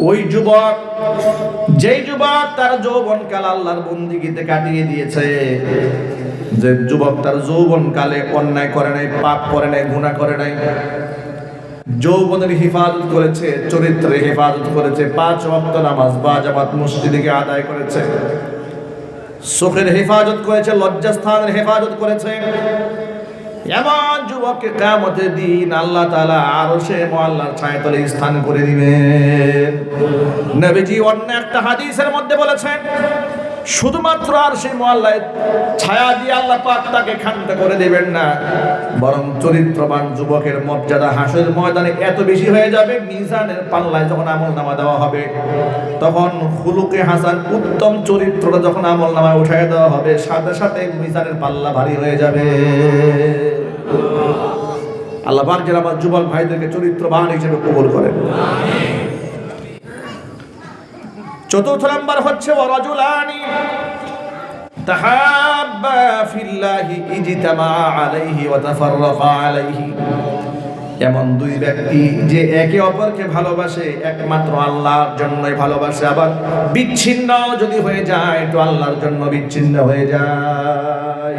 ওই যুবক, যেই যুবক তার যৌবনকাল আল্লাহর বন্দিগিতে কাটিয়ে দিয়েছে, যে যুবক তার যৌবনকালে অন্যায় করে নাই, পাপ করে নাই, গুনাহ করে নাই, যৌবনের হেফাজত করেছে, চরিত্রের হেফাজত করেছে, 5 ওয়াক্ত নামাজ বাজামাত মসজিদে গিয়ে আদায় করেছে, চোখের হেফাজত করেছে, লজ্জাস্থানের হেফাজত করেছে, এমন যুবককে কিয়ামতের দিন আল্লাহ তাআলা আরশে মুআল্লার ছায়াতলে স্থান করে দিবেন। নবীজি অন্য একটা হাদিসের মধ্যে বলেছেন, শুধুমাত্র আরশে মুআল্লায় ছায়া দিয়ে আল্লাহ পাক তাকে ক্ষান্ত করে দিবেন না, বরং চরিত্রবান যুবকের মর্যাদা হাসরের ময়দানে এত বেশি হয়ে যাবে, মিজানের পাল্লায় যখন আমলনামা দেওয়া হবে, তখন খুলুকে হাসান উত্তম চরিত্রটা যখন আমলনামায় উঠিয়ে দেওয়া হবে, সাথে সাথে মিজানের পাল্লা ভারী হয়ে যাবে। আল্লাহ পাক যেন আমার যুবক ভাইদেরকে চরিত্রবান হিসেবে কবুল করেন। চতুর্থ নাম্বার হচ্ছে ওয়ারাজুলানি তাহাব্বা ফিল্লাহি ইজতামা আলাইহি ওয়া তাফাররাকা আলাইহি, এমন দুই ব্যক্তি যে একে অপরকে ভালোবাসে, একমাত্র আল্লাহর জন্যই ভালোবাসে, আবার বিচ্ছিন্ন যদি হয়ে যায় তো আল্লাহর জন্য বিচ্ছিন্ন হয়ে যায়।